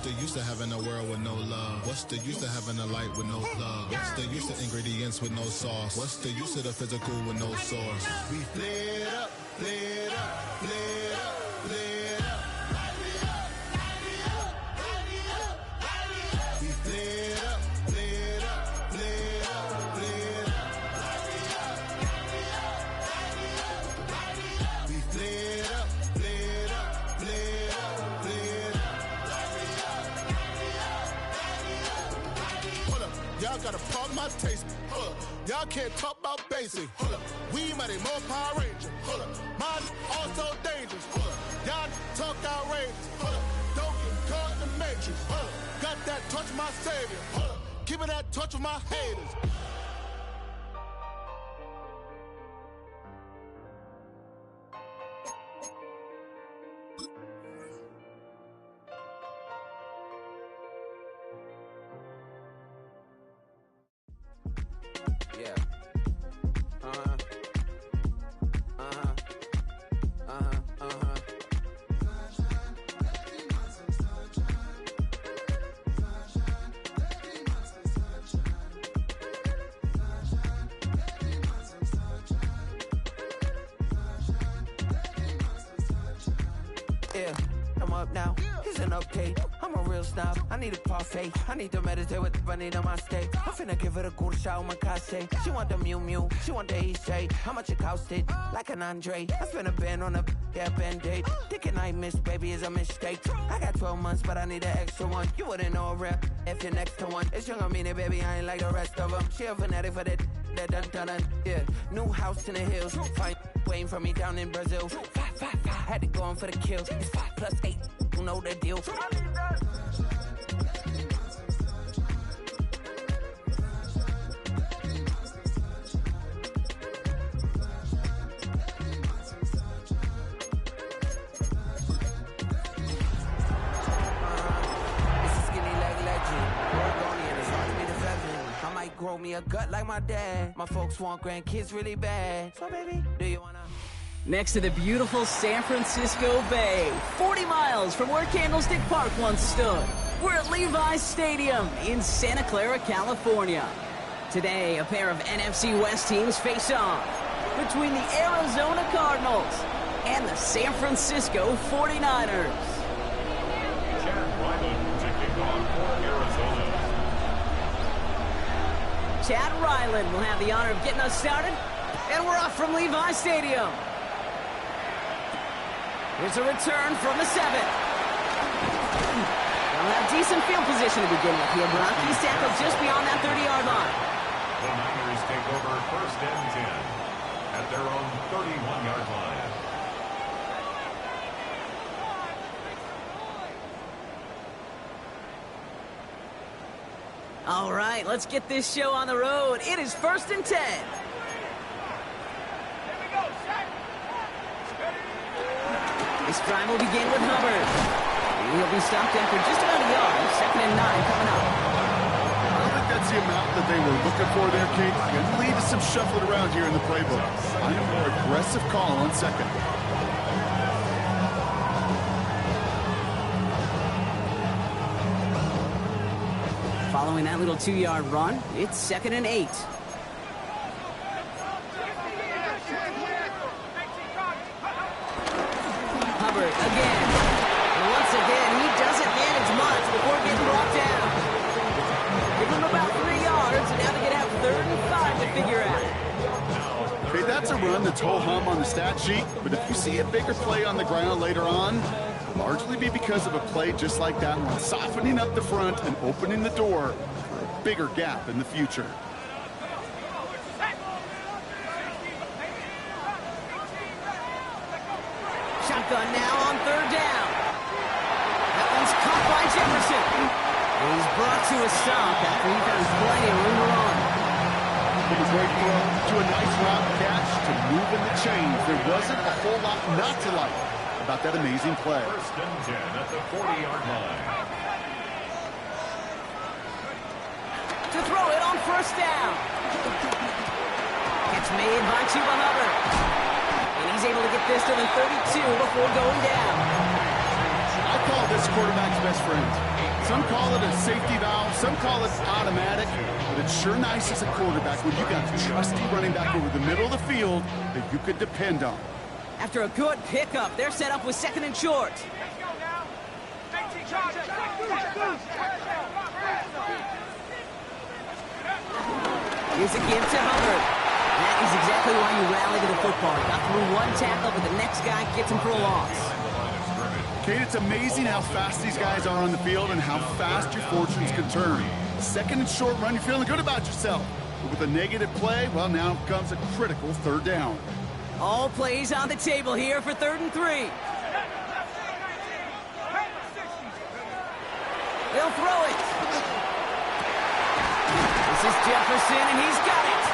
the use of having a world with no love? What's the use of having a light with no plug? What's the use of ingredients with no sauce? What's the use of the physical with no source? We flared up, flared up, flared up, flared up. We flared up, flared up, flared up, flared up. We flared up, flared up, flared up, flared up. Hold up, y'all gotta pump my taste. Hold up, y'all can't talk about basic. Hold up, we mighty more Power Ranger. Hold up, mine also dangerous. Hold up, y'all talk outrageous. Hold up, don't get caught in the matrix. Hold up, got that touch my savior. Hold up, keep it that touch with my haters. Yeah, I'm up now. Here's an update. I'm a real snob. I need a parfait. I need to meditate with the bunny on my state. I'm finna give it a good shot with my case. She want the Mew Mew. She want the East. How much it costed? Like an Andre. I spent a band on a band-aid. Thinking I missed, baby, is a mistake. I got 12 months, but I need an extra one. You wouldn't know a rep if you're next to one. It's young, I mean it, baby, I ain't like the rest of them. She a fanatic for that dun. Yeah, new house in the hills. Fine, waiting for me down in Brazil. Five. Had to go on for the kill. It's 5 plus 8. You know the deal. Grow me a gut like my dad. My folks want grandkids really bad. So baby, do you wanna? Next to the beautiful San Francisco Bay, 40 miles from where Candlestick Park once stood. We're at Levi's Stadium in Santa Clara, California. Today, a pair of NFC West teams face off between the Arizona Cardinals and the San Francisco 49ers. Chad Ryland to kick off for Arizona. Chad Ryland will have the honor of getting us started, and we're off from Levi's Stadium. Here's a return from the 7. They'll have decent field position to begin with here, Brock. He's tackled just beyond that 30-yard line. The Niners take over 1st and 10 at their own 31-yard line. All right, let's get this show on the road. It is 1st and 10. This drive will begin with Hubbard. He'll be stopped after just about a yard. 2nd and 9 coming up. I don't think that's the amount that they were looking for there, Kate. Gonna lead to some shuffling around here in the playbook. I am more aggressive call on 2nd. Following that little 2-yard run, it's 2nd and 8. Hubbard again. And once again, he doesn't manage much before getting brought down. Give him about 3 yards, and now they get out 3rd and 5 to figure out. Okay, that's a run that's ho-hum on the stat sheet, but if you see a bigger play on the ground later on, it'll largely be because of a play just like that one, softening up the front and opening the door for a bigger gap in the future. Shotgun now on 3rd down. That one's caught by Jefferson. He's brought to a stop after he found plenty of room to run. From a great throw to a nice route catch to moving the chains. There wasn't a whole lot not to like about that amazing play. 1st and 10 at the 40-yard line. To throw it on 1st down. Catch made by Chuba Hubbard. And he's able to get this to the 32 before going down. I call this quarterback's best friend. Some call it a safety valve, some call it automatic, but it's sure nice as a quarterback when you got a trusty running back over the middle of the field that you could depend on. After a good pickup, they're set up with 2nd and short. Here's a give to Hubbard. That is exactly why you rally to the football. Got through one tackle, but the next guy gets him for a loss. Kate, it's amazing how fast these guys are on the field and how fast your fortunes can turn. 2nd and short run, you're feeling good about yourself. But with a negative play, well, now comes a critical 3rd down. All plays on the table here for 3rd and 3. They'll throw it. This is Jefferson, and he's got it.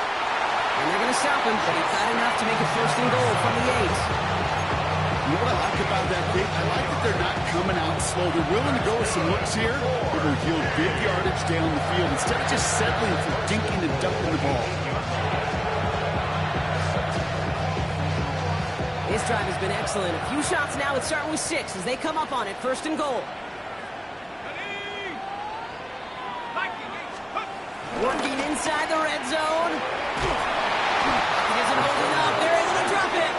And they're going to stop him, but he's not enough to make it 1st and goal from the 8. You know what I like about that, Kate? I like that they're not coming out slow. They're willing to go with some looks here. They're going to yield big yardage down the field instead of just settling for dinking and ducking the ball. This drive has been excellent. A few shots now. It's starting with 6 as they come up on it. 1st and goal. Working inside the red zone. He isn't holding up. They're able to drop it.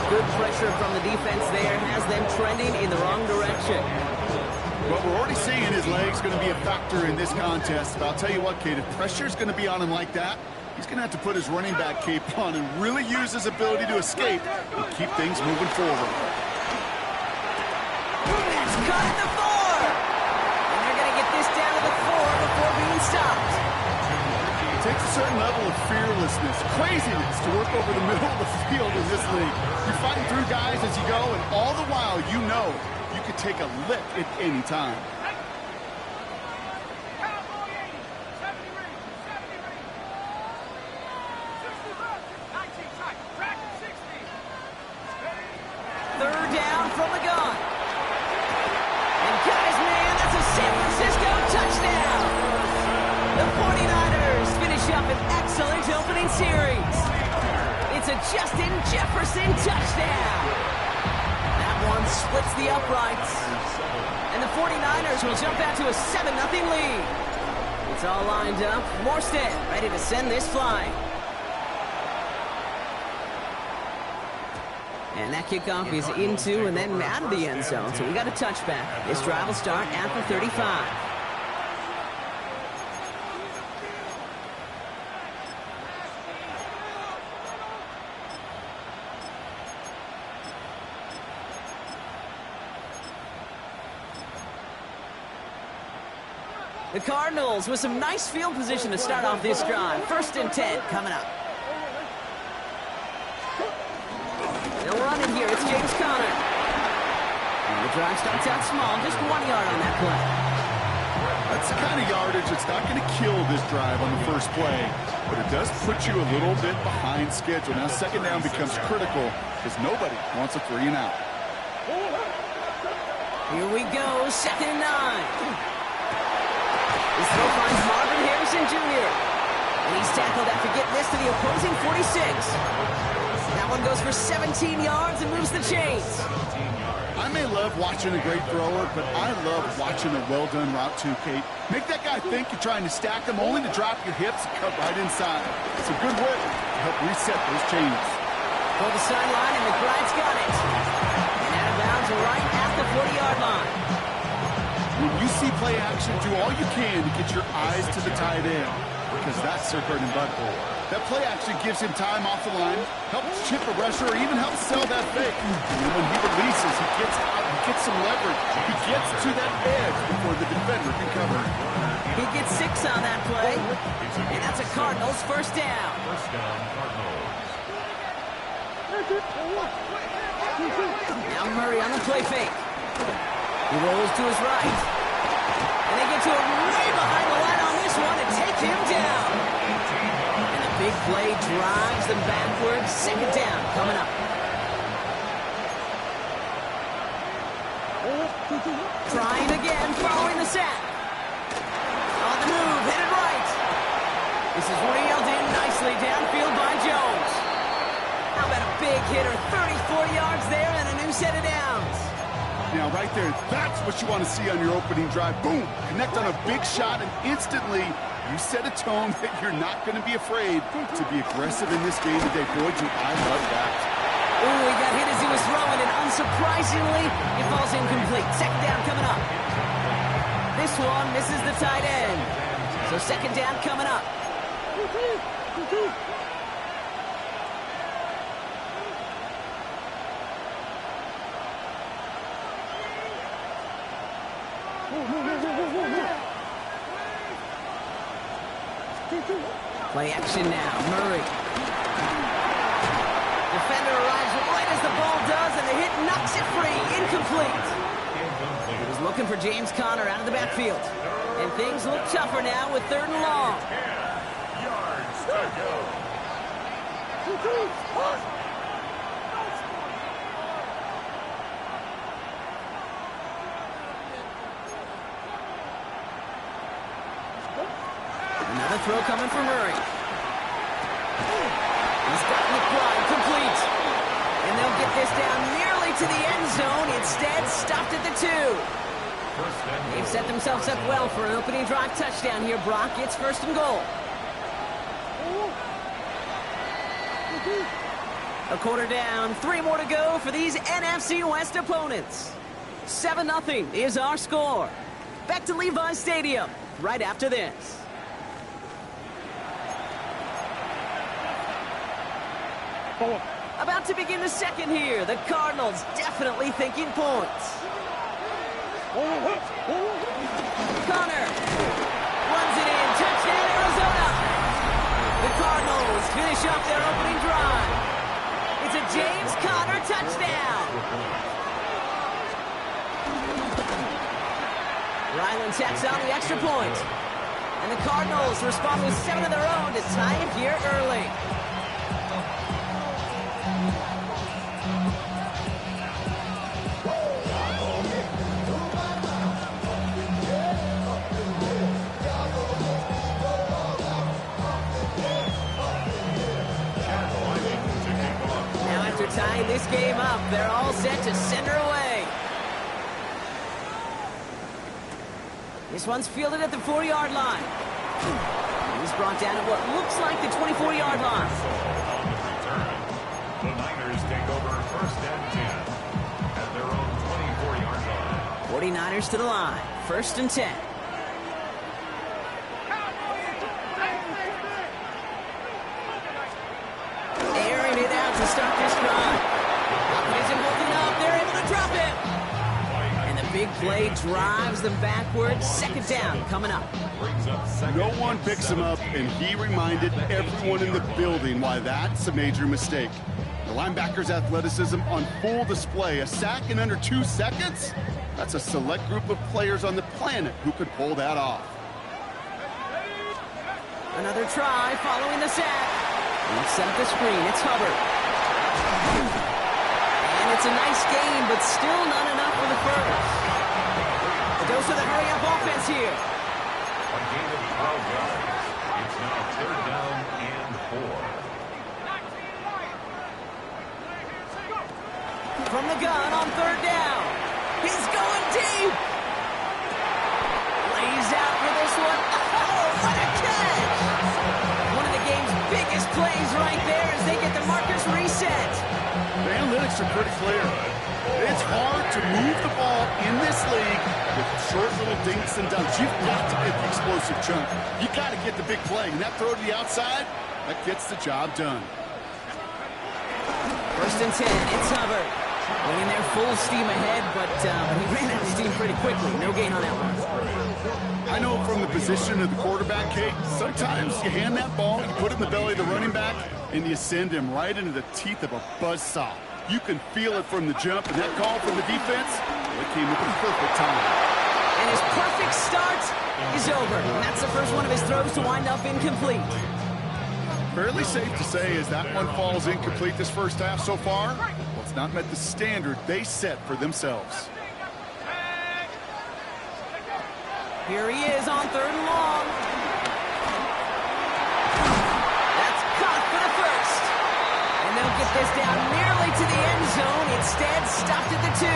Good pressure from the defense there has them trending in the wrong direction. Well, we're already seeing his legs going to be a factor in this contest. But I'll tell you what, Kate, if pressure's going to be on him like that, he's going to have to put his running back cape on and really use his ability to escape and keep things moving forward. That's cut at the 4. And they're going to get this down to the 4 before being stopped. It takes a certain level of fearlessness, craziness to work over the middle of the field in this league. You're fighting through guys as you go, and all the while you know you could take a lick at any time. Third down from the gun. And guys, man, that's a San Francisco touchdown. The 49ers finish up an excellent opening series. It's a Justin Jefferson touchdown. That one splits the uprights. And the 49ers will jump out to a 7-0 lead. It's all lined up. Morstead ready to send this flying. And that kickoff is into and then out of the end zone. So we got a touchback. This drive will start at the 35. The Cardinals with some nice field position to start off this drive. 1st and 10 coming up. They'll run in here. It's James Conner. And the drive starts out small, just 1 yard on that play. That's the kind of yardage that's not going to kill this drive on the first play, but it does put you a little bit behind schedule. Now 2nd down becomes critical because nobody wants a 3 and out. Here we go, 2nd and 9. This throw finds Marvin Harrison Jr. And he's tackled after getting this to the opposing 46. That one goes for 17 yards and moves the chains. I may love watching a great thrower, but I love watching a well-done route too, Kate. Make that guy think you're trying to stack him only to drop your hips and cut right inside. It's a good work to help reset those chains. Pull the sideline, and McBride's got it. And out of bounds right at the 40-yard line. When you see play action, do all you can to get your eyes to the tight end, because that's their bread and butter. That play action gives him time off the line, helps chip a rusher, or even helps sell that fake. And when he releases, he gets out, he gets some leverage. He gets to that edge before the defender can cover. He gets 6 on that play, and that's a Cardinals 1st down. Now Murray on the play fake. He rolls to his right. And they get to him way behind the line on this one and take him down. And the big play drives them backwards. 2nd down coming up. Trying again, following the sack. On the move, hit it right. This is reeled in nicely downfield by Jones. How about a big hitter, 34 yards there and a new set of downs. Now, right there, that's what you want to see on your opening drive. Boom! Connect on a big shot, and instantly you set a tone that you're not going to be afraid to be aggressive in this game today. Boy, do I love that. Ooh, he got hit as he was throwing, and unsurprisingly, it falls incomplete. Second down coming up. This one misses the tight end. So second down coming up. Play action now. Murray. Defender arrives right as the ball does, and the hit knocks it free. Incomplete. He was looking for James Conner out of the backfield. And things look tougher now with 3rd and long. Yards to go. Another throw coming from Murray. He's gotten the prime complete. And they'll get this down nearly to the end zone. Instead, stopped at the 2. They've set themselves up well for an opening drive touchdown here, Brock. It's 1st and goal. A quarter down, 3 more to go for these NFC West opponents. 7-0 is our score. Back to Levi Stadium right after this. About to begin the second here. The Cardinals definitely thinking points. Conner runs it in. Touchdown, Arizona. The Cardinals finish off their opening drive. It's a James Conner touchdown. Ryland tacks on the extra point. And the Cardinals respond with 7 of their own to tie it here early. Tying this game up, they're all set to send her away. This one's fielded at the 4-yard line. He's brought down at what looks like the 24-yard line. The Niners take over 1st and 10 at their own 24-yard line. 49ers to the line. 1st and 10. Airing it out to start this drive. Isn't holding up. They're able to drop it. And the big play drives them backwards. 2nd down coming up. No one picks him up, and he reminded everyone in the building why that's a major mistake. The linebacker's athleticism on full display. A sack in under 2 seconds? That's a select group of players on the planet who could pull that off. Another try following the sack. Let's set up the screen. It's Hubbard. And it's a nice game, but still not enough for the first. A dose of the hurry-up offense here. A gain of 12 yards. It's now 3rd down and 4. From the gun on 3rd down. He's going deep. Lays out for this one. Oh, what a catch. One of the game's biggest plays right there as they get the markers reset. The analytics are pretty clear. It's hard to move the ball in this league with short little dinks and dunks. You've got to get the explosive chunk. You got to get the big play. And that throw to the outside, that gets the job done. 1st and 10. It's Hubbard. Going in there full steam ahead, but he ran out of steam pretty quickly. No gain on that one. I know from the position of the quarterback, Kate, sometimes you hand that ball, you put it in the belly of the running back, and you send him right into the teeth of a buzzsaw. You can feel it from the jump, and that call from the defense, it came at the perfect time. And his perfect start is over. And that's the first one of his throws to wind up incomplete. Fairly safe to say as that one falls incomplete this first half so far, well, it's not met the standard they set for themselves. Here he is on 3rd and long. That's caught for the first. And they'll get this down nearly to the end zone. Instead, stopped at the 2.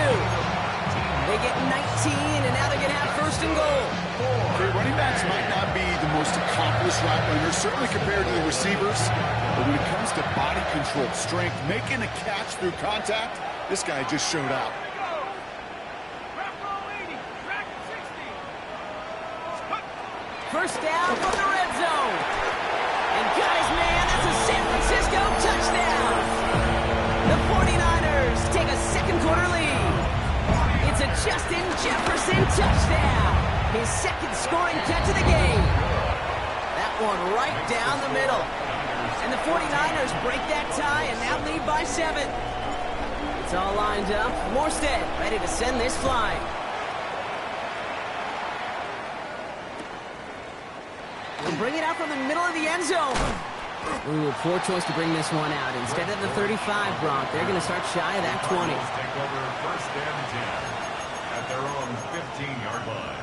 They get 19, and now they're going to have first and goal. Okay, running backs might not be the most accomplished route runners, certainly compared to the receivers. But when it comes to body control, strength, making a catch through contact, this guy just showed out. First down from the red zone. And guys, man, that's a San Francisco touchdown. The 49ers take a second quarter lead. It's a Justin Jefferson touchdown. His second scoring catch of the game. That one right down the middle. And the 49ers break that tie and now lead by 7. It's all lined up. Morstead ready to send this flying. And bring it out from the middle of the end zone. Ooh, a poor choice to bring this one out. Instead of the 35, Bronk, they're going to start shy of that 20. Take over first and 10 at their own 15-yard line.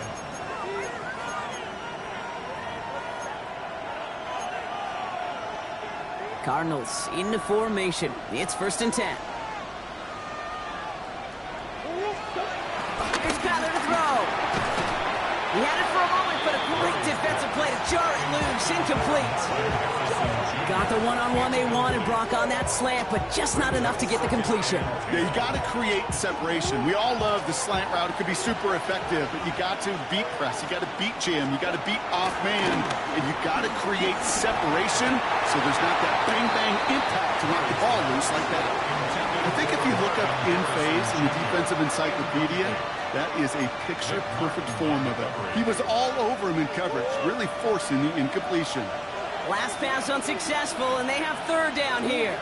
Cardinals into formation. It's first and 10. Here's Kyler to throw. He had it for a moment, but a great defensive play to jar it loose. Incomplete. Got the one-on-one they wanted, Brock, on that slant, but just not enough to get the completion. Yeah, you got to create separation. We all love the slant route. It could be super effective, but you got to beat press. You got to beat jam. You got to beat off man, and you got to create separation so there's not that bang-bang impact to knock the ball loose like that. I think if you look up in phase in the defensive encyclopedia, that is a picture-perfect form of it. He was all over him in coverage, really forcing the incompletion. Last pass unsuccessful, and they have third down here.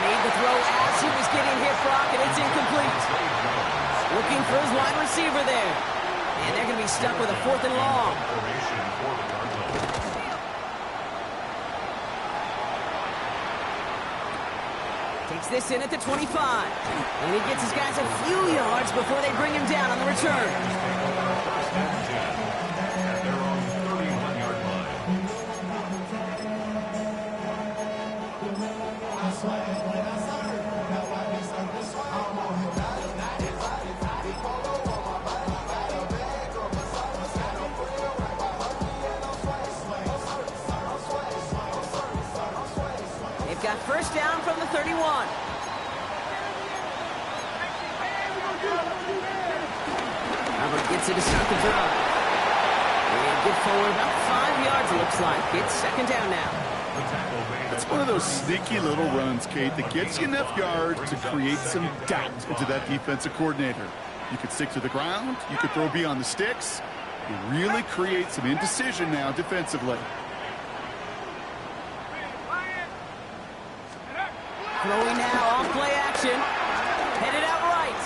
Made the throw as he was getting hit, Brock, and it's incomplete. Looking for his wide receiver there. And they're going to be stuck with a fourth and long. Takes this in at the 25. And he gets his guys a few yards before they bring him down on the return. At their own 31-yard line. They've got first down from the 31. Albert gets it to start the drive. And get forward about 5 yards, it looks like. It's second down now. It's one of those sneaky little runs, Kate, that gets you enough yards to create some doubt into that defensive coordinator. You could stick to the ground. You could throw beyond the sticks. You really create some indecision now defensively. Throwing now, off play action. Headed out right.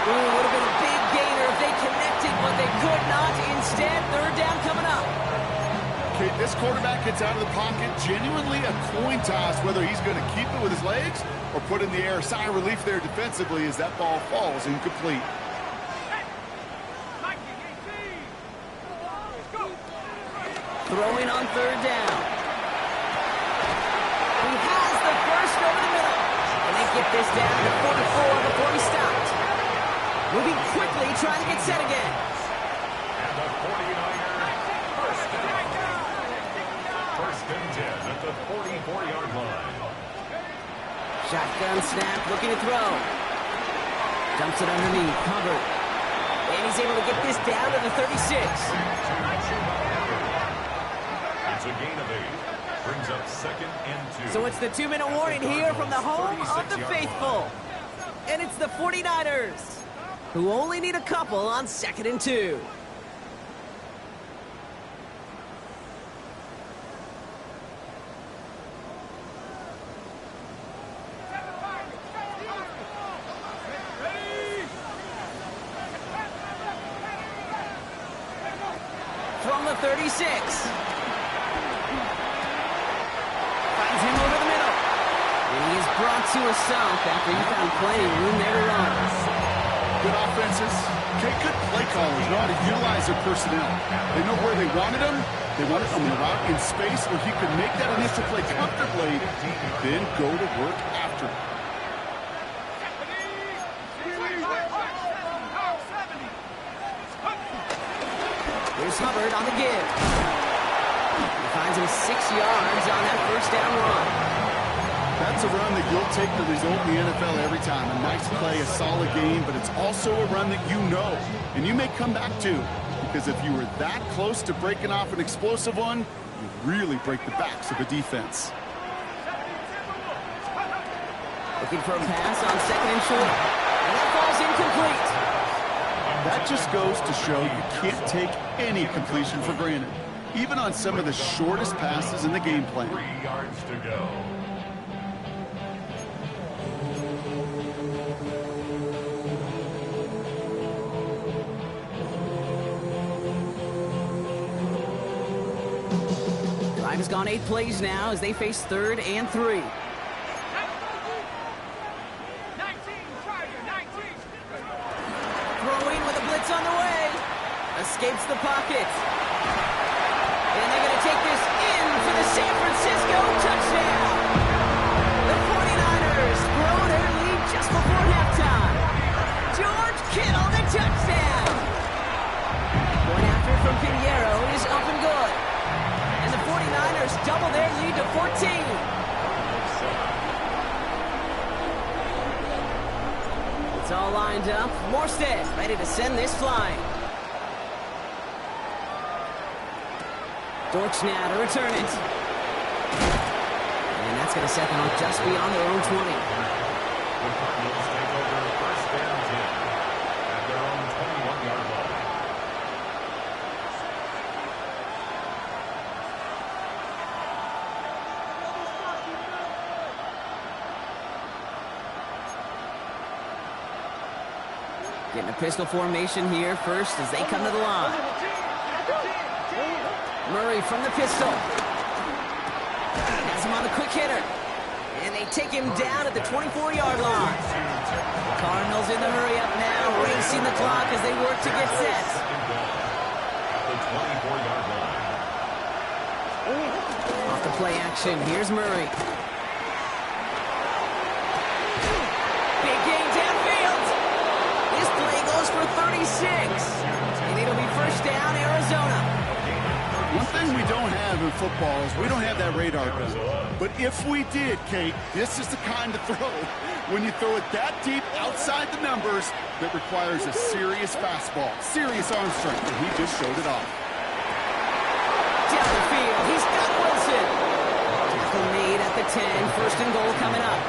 Ooh, would have been a big gainer if they connected, but they could not. Instead, third down coming up. Okay, this quarterback gets out of the pocket, genuinely a coin toss whether he's going to keep it with his legs or put it in the air. Sigh of relief there defensively as that ball falls incomplete. Throwing on third down. He has the first over the middle. And they get this down to 44 before he stopped. Moving quickly, trying to get set again. And the 49ers first and 10 at the 44-yard line. Shotgun snap, looking to throw. Dumps it underneath, covered. And he's able to get this down to the 36. It's a gain of 8. Brings up second and 2. So it's the 2-minute warning here from the home of the faithful. And it's the 49ers, who only need a couple on second and 2. From the 36. Finds him over the middle. And he is brought to a stop after he found plenty of room there to run. good offenses, okay, good play callers know how to utilize their personnel. They know where they wanted them. They wanted them out in space where he could make that initial play comfortably, then go to work after. Here's Hubbard on the give. He finds him 6 yards on that first down run. That's a run that you'll take the result in the NFL every time. A nice play, a solid game, but it's also a run that you know, and you may come back to, because if you were that close to breaking off an explosive one, you really break the backs of the defense. Looking for a pass on 2nd and short, and that ball's incomplete. That just goes to show you can't take any completion for granted, even on some of the shortest passes in the game plan. 3 yards to go. Drive has gone 8 plays now as they face 3rd and 3. Throwing with a blitz on the way. Escapes the pocket. And they're going to take this in for the San Francisco touchdown. The 49ers grow their lead just before halftime. George Kittle, the touchdown. Going after it from Pinheiro is up and good. And the 49ers double their lead to 14. It's all lined up. Morstead ready to send this flying. Dortch now to return it. And that's going to set them up just beyond their own 20. The Cardinals take over first and 10 at their own 21-yard line. Getting a pistol formation here first as they come to the line. Murray from the pistol. Has him on the quick hitter. And they take him down at the 24-yard line. Cardinals in the hurry up now, racing the clock as they work to get set. The 24-yard line. Off the play action, here's Murray. Big gain downfield. This play goes for 36. And it'll be first down, Arizona. One thing we don't have in football is we don't have that radar gun. But if we did, Kate, this is the kind of throw, when you throw it that deep outside the numbers, that requires a serious fastball, serious arm strength, and he just showed it off. Down the field, he's got Wilson. Tackle made at the 10, first and goal coming up.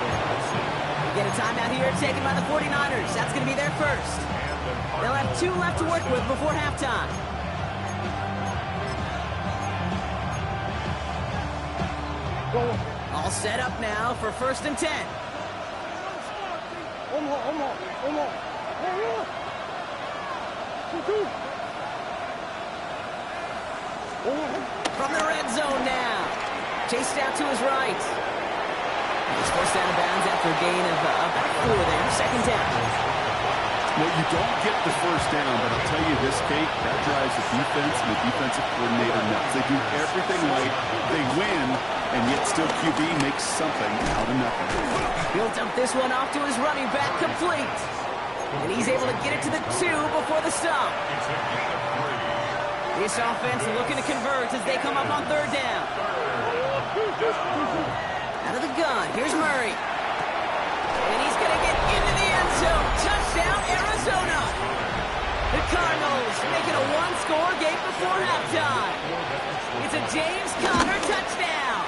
Get a timeout here taken by the 49ers. That's going to be their first. They'll have 2 left to work with before halftime. All set up now for first and 10. From the red zone now. Chased out to his right. He's forced out of bounds after a gain of about 4 there. Second down. Well, you don't get the first down, but I'll tell you this, Kate, that drives the defense and the defensive coordinator nuts. They do everything right, they win, and yet still QB makes something out of nothing. He'll dump this one off to his running back, complete. And he's able to get it to the 2 before the stop. This offense looking to convert as they come up on third down. Out of the gun, here's Murray. And he's going to get into the end zone. Touchdown, Arizona. The Cardinals make it a 1-score game before halftime. It's a James Conner touchdown.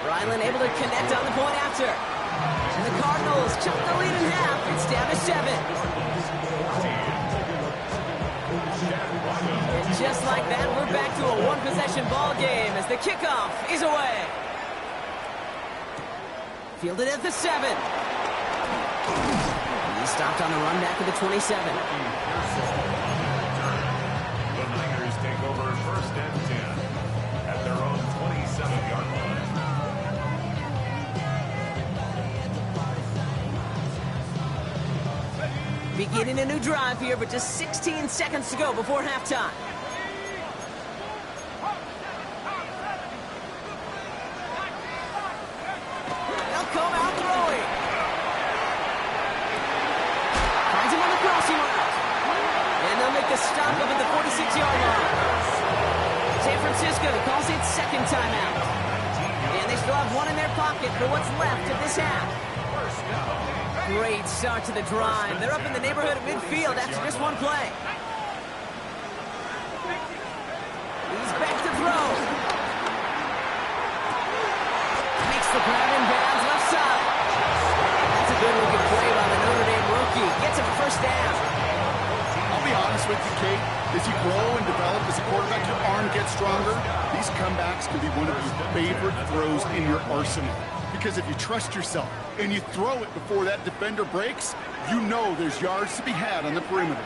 Ryland able to connect on the point after. And the Cardinals chop the lead in half. It's down to 7. And just like that, we're back to a 1-possession ball game as the kickoff is away. Fielded at the 7. He stopped on the run back to the 27. The Niners take over first and 10 at their own 27-yard line. Beginning a new drive here, but just 16 seconds to go before halftime. They'll come out throwing. Finds him on the crossing route. And they'll make the stop up at the 46-yard line. San Francisco calls it second timeout. And they still have one in their pocket for what's left of this half. Great start to the drive. They're up in the neighborhood of midfield after just one play. He's back to throw. Makes the grab in bounds left side. That's a good looking play by the Notre Dame rookie. Gets him a first down. I'll be honest with you, Kate. As you grow and develop as a quarterback, your arm gets stronger. These comebacks can be one of your favorite throws in your arsenal. Because if you trust yourself and you throw it before that defender breaks, you know there's yards to be had on the perimeter.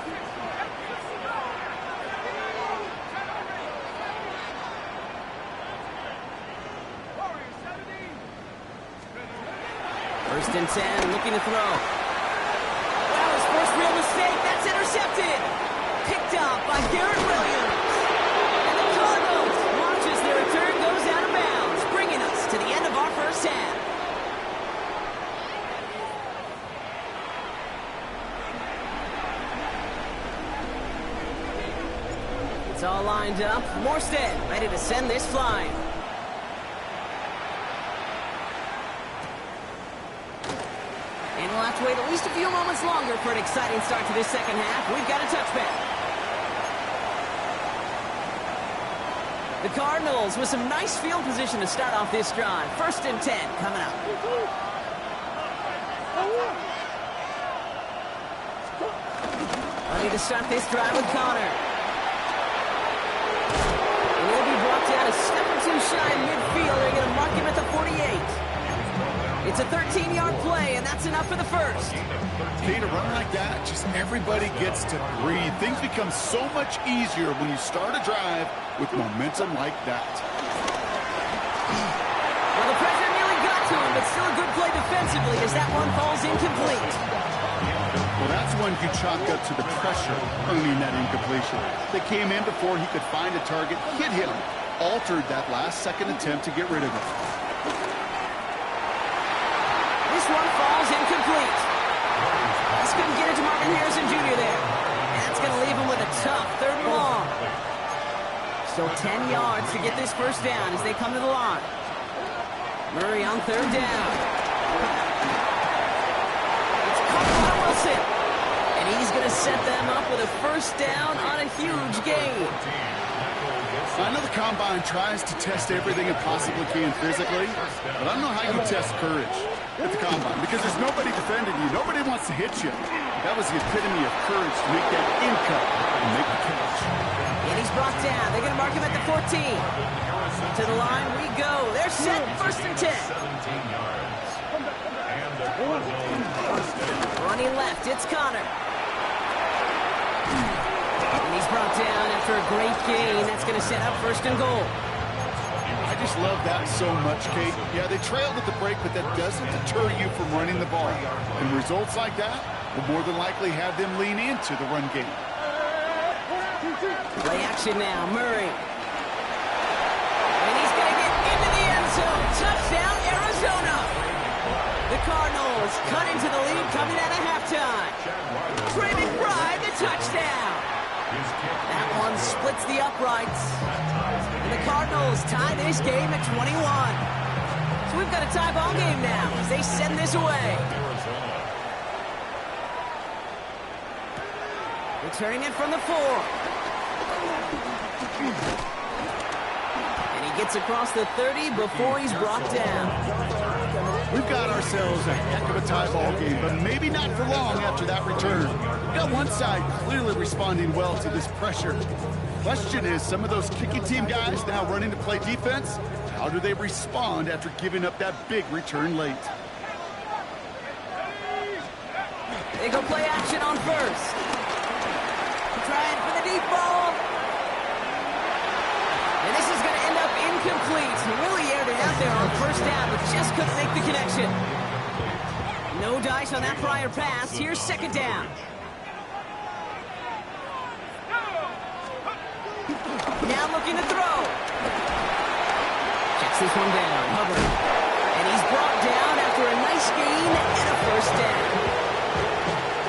First and 10, looking to throw. Well, his first real mistake. That's intercepted. Picked up by Garrett Williams. And the Cardinals watch as their return goes out of bounds, bringing us to the end of our first half. It's all lined up. Morstead ready to send this flying. And we'll have to wait at least a few moments longer for an exciting start to this second half. We've got a touchback. The Cardinals with some nice field position to start off this drive. First and 10 coming up. Ready to start this drive with Connor. Will be brought down a step or two shy midfield. They're going to mark him at the 48. It's a 13-yard play, and that's enough for the first. Kate, a run like that, just everybody gets to breathe. Things become so much easier when you start a drive with momentum like that. Well, the pressure nearly got to him, but still a good play defensively as that one falls incomplete. Well, that's one you chalk up to the pressure earning that incompletion. They came in before he could find a target, hit him, altered that last-second attempt to get rid of it. This one falls incomplete. Just couldn't get it to Marvin Harrison Jr. there. And that's going to leave him with a tough third and long. Still 10 yards to get this first down as they come to the line. Murray on third down. It's caught by Wilson. And he's going to set them up with a first down on a huge gain. I know the Combine tries to test everything it possibly can physically, but I don't know how you test courage at the Combine because there's nobody defending you. Nobody wants to hit you. That was the epitome of courage to make that in-cut and make the catch. And he's brought down. They're going to mark him at the 14. To the line we go. They're set. First and 10. Running left. It's Connor. And he's brought down after a great gain. That's going to set up first and goal. I just love that so much, Kate. Yeah, they trailed at the break, but that doesn't deter you from running the ball. And results like that will more than likely have them lean into the run game. Play action now. Murray. And he's going to get into the end zone. Touchdown, Arizona. The Cardinals cut into the lead coming out of halftime. Trey McBride, the touchdown. That one splits the uprights. And the Cardinals tie this game at 21. So we've got a tie ball game now as they send this away. Returning it from the 4. And he gets across the 30 before he's brought down. We've got ourselves a heck of a tie ball game, but maybe not for long after that return. We've got one side clearly responding well to this pressure. Question is, some of those kicking team guys now running to play defense, how do they respond after giving up that big return late? They go play action on first. Trying for the deep ball. And this is going to end up incomplete. He really aired it out there on first down, but just couldn't make the connection. No dice on that prior pass. Here's second down. Now looking to throw. Checks this one down. Hubbard. And he's brought down after a nice gain and a first down.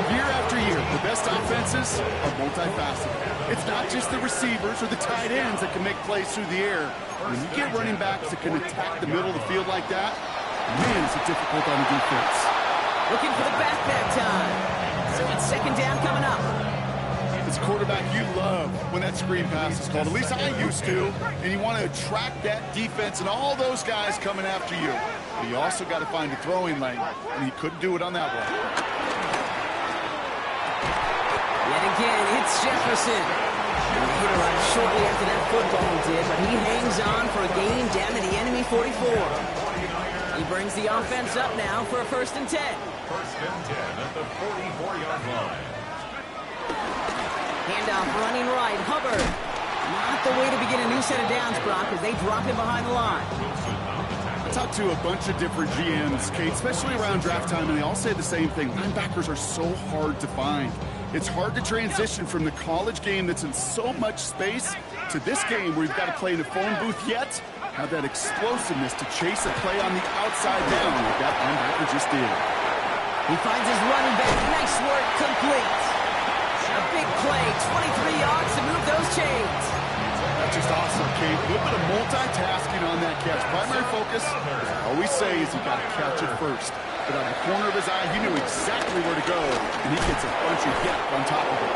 Year after year, the best offenses are multifaceted. It's not just the receivers or the tight ends that can make plays through the air. When you get running backs that can attack the middle of the field like that, man, is it difficult on the defense. Looking for the back time. So it's second down coming up. As a quarterback, you love when that screen pass is called. At least I used to. And you want to attract that defense and all those guys coming after you. But you also got to find a throwing lane. And he couldn't do it on that one. Yet again, it's Jefferson. And he hit arrived shortly after that football did, but he hangs on for a gain down to the enemy 44. He brings the offense up now for a 1st and 10. 1st and 10 at the 44-yard line. Handoff running right. Hubbard. Not the way to begin a new set of downs, Brock, as they drop him behind the line. I talked to a bunch of different GMs, Kate, especially around draft time, and they all say the same thing. Linebackers are so hard to find. It's hard to transition from the college game that's in so much space to this game where you've got to play in a phone booth yet have that explosiveness to chase a play on the outside down like that linebacker just did. He finds his running back. Nice work, complete. A big play, 23 yards to move those chains. That's just awesome, Kate. A little bit of multitasking on that catch. Primary focus, as I always say, is you got to catch it first. But on the corner of his eye, he knew exactly where to go, and he gets a bunch of yak on top of it.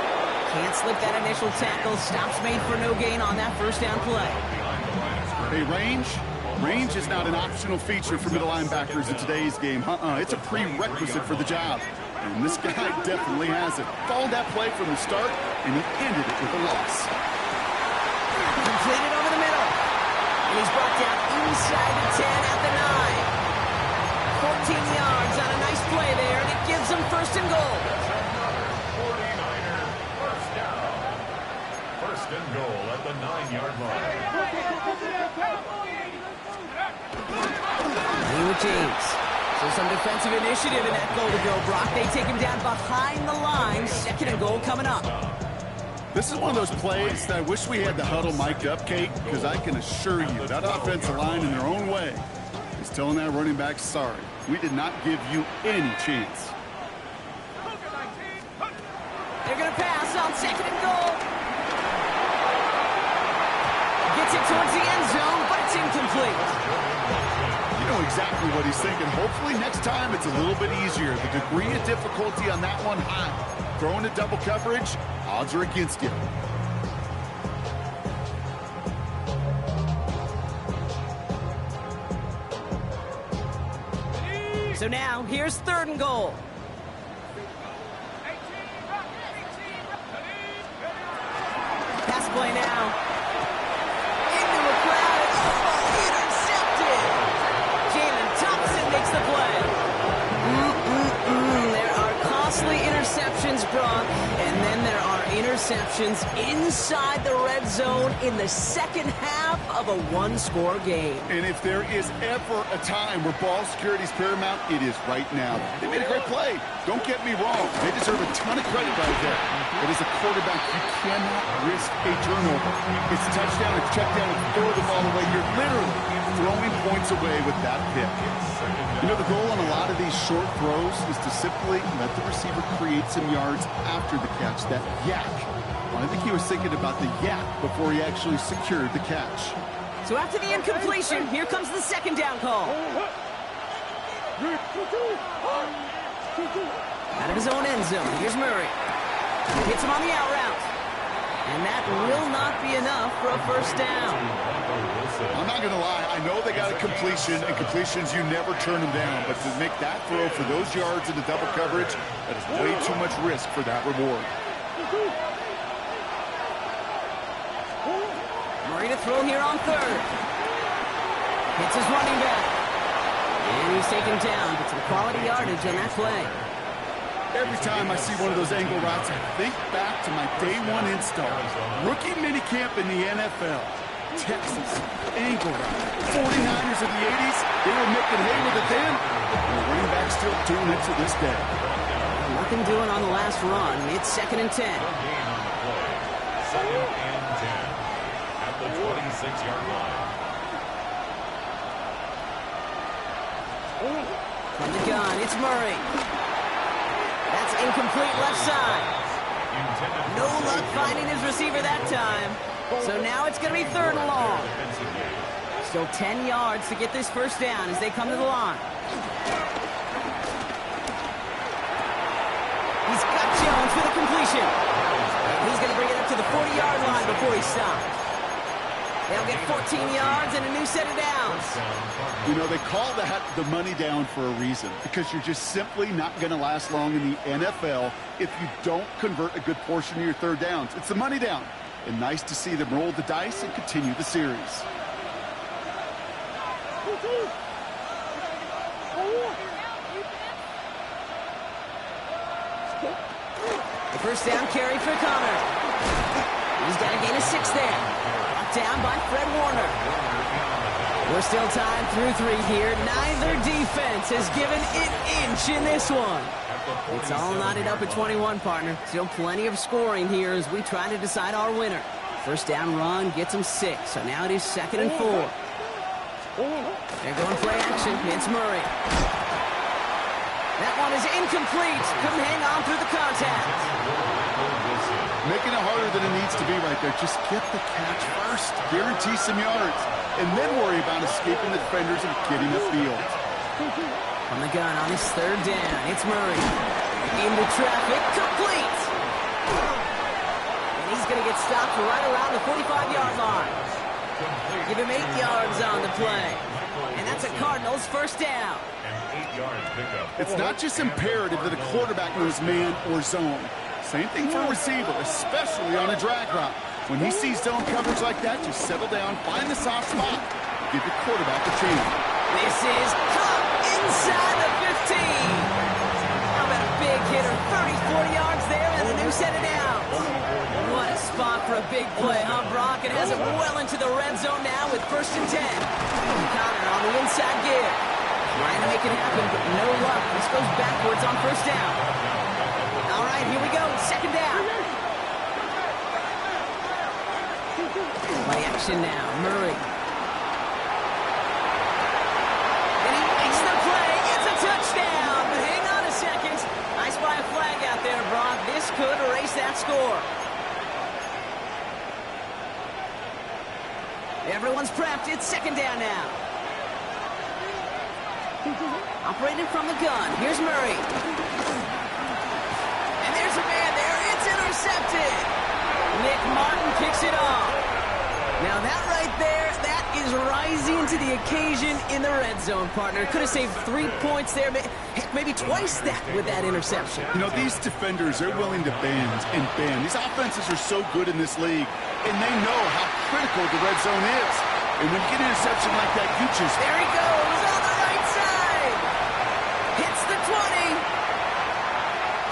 Can't slip that initial tackle. Stops made for no gain on that 1st down play. Hey, range? Range is not an optional feature for middle linebackers in today's game. It's a prerequisite for the job. And this guy definitely has it. Followed that play from the start, and he ended it with a loss. Completed over the middle. And he's brought down inside the 10 at the 9. 14 yards on a nice play there, and it gives him 1st and goal. 49er, 1st down. 1st and goal at the 9-yard line. With James. So some defensive initiative in that goal to go, Brock. They take him down behind the line. 2nd and goal coming up. This is one of those plays that I wish we had the huddle mic'd up, Kate, because I can assure you that offensive line in their own way is telling that running back, sorry, we did not give you any chance. They're going to pass on 2nd and goal. Gets it towards the end zone, but it's incomplete. You know exactly what he's thinking. Hopefully next time it's a little bit easier. The degree of difficulty on that one high. Throwing a double coverage, odds are against you. So now, here's 3rd and goal. Pass play now. Into a crowd. Oh, intercepted. Jalen Thompson makes the play. There are costly interceptions, Brock, and then there are interceptions inside the red zone in the 2nd half of a 1-score game. And if there is ever a time where ball security is paramount, it is right now. They made a great play. Don't get me wrong. They deserve a ton of credit right there. But as a quarterback, you cannot risk a turnover. It's a touchdown, it's check down, and throw the ball away. You're literally throwing points away with that pick. You know, the goal on a lot of these short throws is to simply let the receiver create some yards after the catch, that yak. Well, I think he was thinking about the yak before he actually secured the catch. So after the incompletion, here comes the 2nd down call. Out of his own end zone, here's Murray. Hits him on the out route. And that will not be enough for a 1st down. I'm not going to lie. I know they got a completion, and completions, you never turn them down. But to make that throw for those yards into double coverage, that is way too much risk for that reward. Murray to throw here on 3rd. Hits his running back. And he's taken down, but some quality yardage on that play. Every time I see one of those angle routes, I think back to my day 1 install. Rookie minicamp in the NFL. Texas, angle route. 49ers of the 80s, they were making hay with it then. And the running back still doing it to this day. Nothing doing on the last run. It's 2nd and 10. Second and 10. 36-yard line. From the gun, it's Murray. That's incomplete left side. No luck finding his receiver that time. So now it's going to be 3rd and long. Still 10 yards to get this first down as they come to the line. He's got Jones for the completion. And he's going to bring it up to the 40-yard line before he stops. They'll get 14 yards and a new set of downs. You know, they call that the money down for a reason, because you're just simply not going to last long in the NFL if you don't convert a good portion of your 3rd downs. It's the money down. And nice to see them roll the dice and continue the series. The first down carry for Connor. He's got a gain of 6 there. Down by Fred Warner. We're still tied through 3 here. Neither defense has given an inch in this one. It's all knotted up at 21, partner. Still plenty of scoring here as we try to decide our winner. First down run gets them 6, so now it is 2nd and 4. They're going play action. It's Murray. That one is incomplete. Couldn't hang on through the contact. Making it harder than it needs to be right there. Just get the catch first. Guarantee some yards. And then worry about escaping the defenders and getting upfield. From the gun on his 3rd down, it's Murray. Into traffic, complete. And he's going to get stopped right around the 45-yard line. Give him 8 yards on the play. And that's a Cardinals first down. It's not just imperative that a quarterback knows man or zone. Same thing for a receiver, especially on a drag route. When he sees zone coverage like that, just settle down, find the soft spot, give your quarterback a chance. This is caught inside the 15. How about a big hitter, 30, 40 yards there, and a new set of downs. What a spot for a big play, huh, Brock? It has him well into the red zone now with 1st and 10. Connor on the inside give. Trying to make it happen, but no luck. This goes backwards on 1st down. All right, here we go. 2nd down. Play action now. Murray. And he makes the play. It's a touchdown. But hang on a second. I spy a flag out there, Brock. This could erase that score. Everyone's prepped. It's 2nd down now. Operating from the gun. Here's Murray. There's a man there. It's intercepted. Nick Martin picks it off. Now that right there, that is rising to the occasion in the red zone, partner. Could have saved 3 points there, heck, maybe twice that with that interception. You know, these defenders, they're willing to bend and bend. These offenses are so good in this league, and they know how critical the red zone is. And when you get an interception like that, you just... There he goes on the right side. Hits the 20.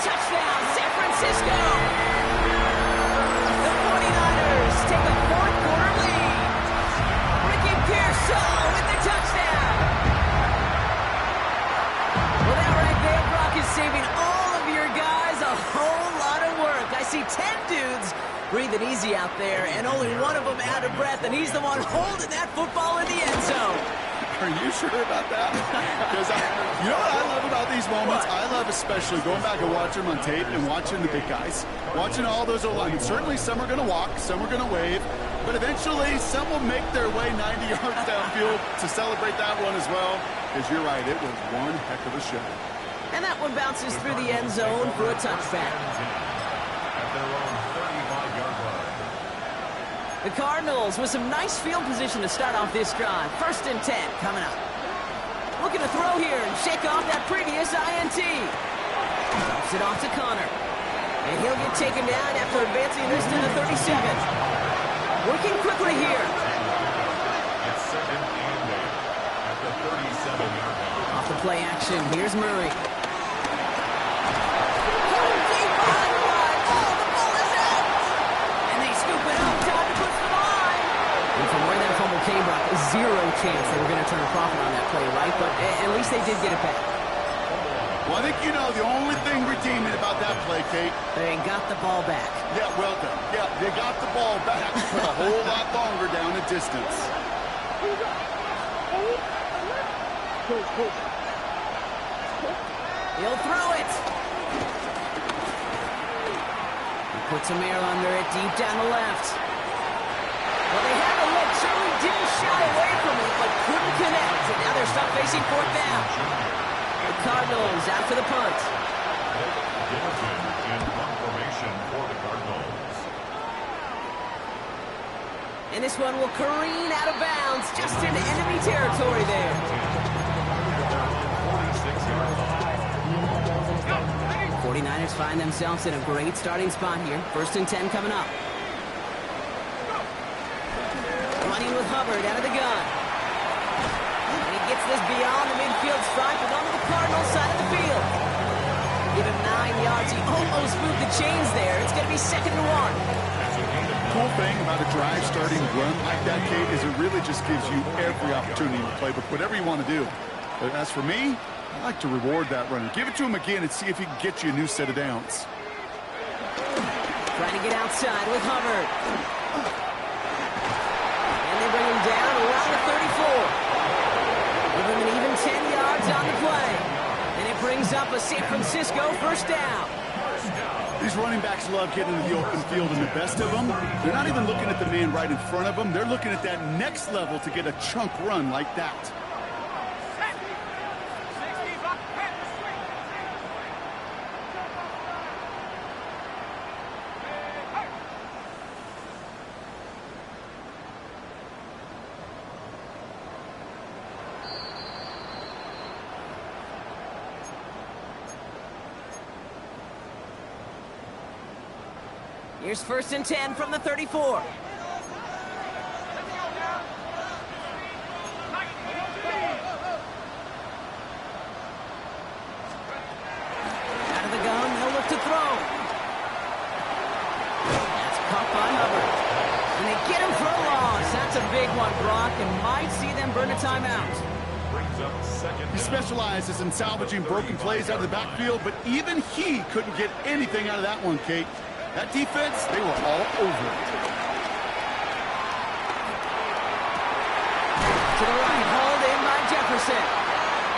Touchdown, San Francisco! The 49ers take a 4th-quarter lead. Ricky Pearsall with the touchdown. Well, that right there, Brock, is saving all of your guys a whole lot of work. I see 10 dudes breathing easy out there, and only one of them out of breath, and he's the one holding that football in the end zone. Are you sure about that? Because you know what I love about these moments? I love especially going back and watching them on tape and watching the big guys. Watching all those O-linemen. Certainly some are going to walk, some are going to wave, but eventually some will make their way 90 yards downfield to celebrate that one as well. Because you're right, it was one heck of a show. And that one bounces through the end zone for a touchback. At their own 35-yard line. The Cardinals with some nice field position to start off this drive. 1st and 10 coming up. Looking to throw here and shake off that previous INT. Drops it off to Connor. And he'll get taken down after advancing this to the 37. Working quickly here. It's 2nd and 8 at the 37-yard line. Off the play action, here's Murray. Zero chance they were going to turn a profit on that play, right? But at least they did get it back. Well, I think you know the only thing redeeming about that play play, Kate. They got the ball back. Yeah, well done. Yeah, they got the ball back, but a whole lot longer down the distance. He'll throw it. He puts some air under it deep down the left. Well, they had a look. Certainly didn't shy away from it, but couldn't connect. And now they're stuck facing fourth down. The Cardinals out for the punt. In formation for the Cardinals. And this one will careen out of bounds just into enemy territory there. 49ers find themselves in a great starting spot here. 1st and 10 coming up. Running with Hubbard out of the gun. And he gets this beyond the midfield stripe and onto the Cardinals side of the field. Give him 9 yards. He almost moved the chains there. It's going to be 2nd and 1. Cool thing about a drive starting run like that, Kate, is it really just gives you every opportunity to play, but whatever you want to do. But as for me, I like to reward that runner. Give it to him again and see if he can get you a new set of downs. Trying to get outside with Hubbard. And they bring him down around the 34. Give him an even 10 yards on the play. And it brings up a San Francisco 1st down. These running backs love getting into the open field, and the best of them, they're not even looking at the man right in front of them. They're looking at that next level to get a chunk run like that. Here's 1st and 10 from the 34. Out of the gun, they'll look to throw. That's caught by Hubbard. And they get him for a loss. That's a big one, Brock, and might see them burn a timeout. He specializes in salvaging broken plays out of the backfield, but even he couldn't get anything out of that one, Kate. That defense, they were all over it. To the right, hauled in by Jefferson.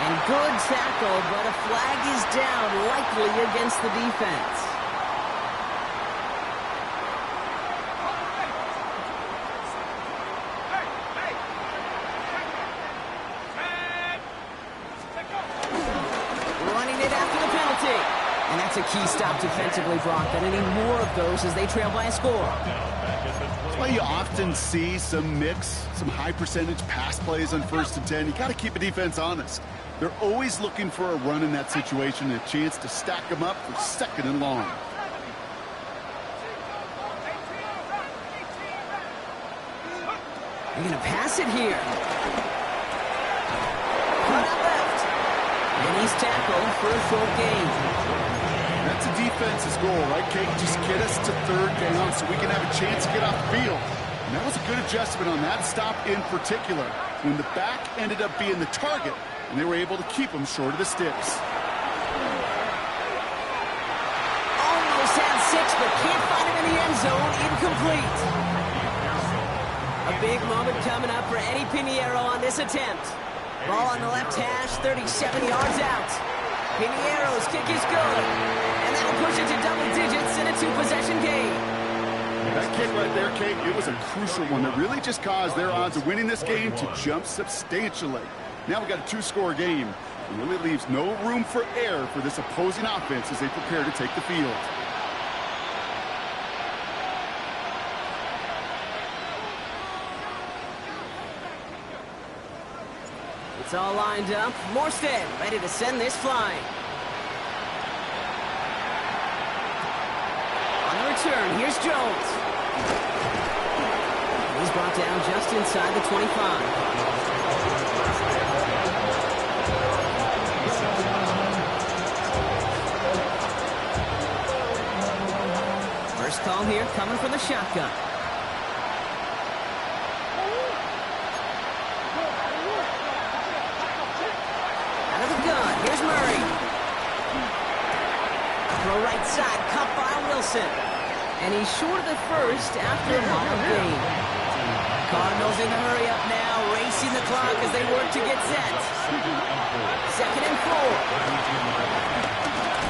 And good tackle, but a flag is down, likely against the defense. Running it after the penalty. And that's a key stop defensively, Brock. And any more of those as they trail by a score. That's why you often see some mix, some high percentage pass plays on 1st and 10. You got to keep a defense honest. They're always looking for a run in that situation and a chance to stack them up for 2nd and long. They're going to pass it here. Cut out left. And he's tackled for a short gain. That's a defense's goal, right, Kate? Just get us to 3rd down so we can have a chance to get off the field. And that was a good adjustment on that stop in particular, when the back ended up being the target, and they were able to keep him short of the sticks. Almost had 6, but can't find him in the end zone. Incomplete. A big moment coming up for Eddie Pinheiro on this attempt. Ball on the left hash, 37 yards out. Pinheiro's kick is good. And that'll push it to double digits in a 2-possession game. That kick right there, Kate, it was a crucial one that really just caused their odds of winning this game to jump substantially. Now we've got a 2-score game. It really leaves no room for error for this opposing offense as they prepare to take the field. It's all lined up. Morstead ready to send this flying. On the return, here's Jones. He's brought down just inside the 25. First call here coming from the shotgun. Out of the gun, here's Murray. Throw right outside, caught by Wilson. And he's short of the first after a long gain. Cardinals in the hurry up now, racing the clock as they work to get set. 2nd and 4.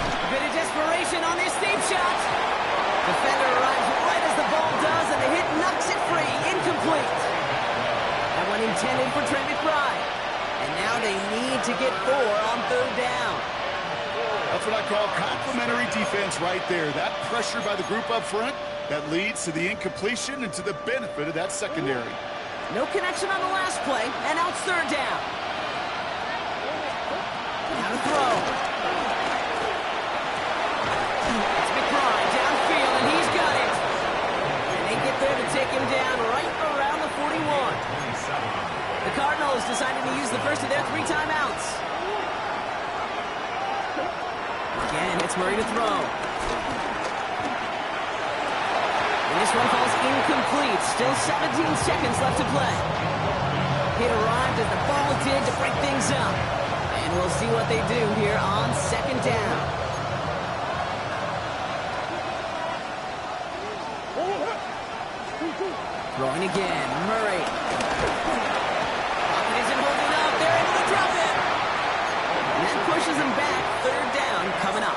A bit of desperation on this deep shot. Defender arrives right as the ball does, and the hit knocks it free. Incomplete. That one intended for Trent McBride. And now they need to get 4 on 3rd down. That's what I call complimentary defense right there. That pressure by the group up front, that leads to the incompletion and to the benefit of that secondary. No connection on the last play, and now it's 3rd down. Now to throw. It's McBride downfield, and he's got it. And they get there to take him down right around the 41. The Cardinals decided to use the first of their 3 timeouts. Again, it's Murray to throw. And this one falls incomplete. Still 17 seconds left to play. Hit arrived as the ball did to break things up. And we'll see what they do here on 2nd down. Throwing again, Murray. Pocket isn't holding up. They're able to drop it. And that pushes him back. 3rd down coming up.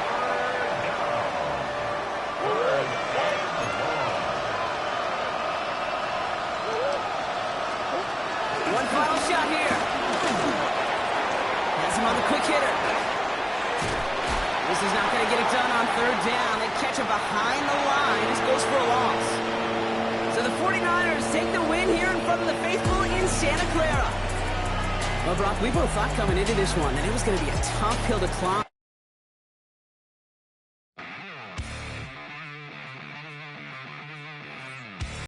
One final shot here. Has him on the quick hitter. This is not going to get it done on 3rd down. They catch him behind the line. This goes for a loss. So the 49ers take the win here in front of the faithful in Santa Clara. Well, Brock, we both thought coming into this one that it was going to be a tough hill to climb.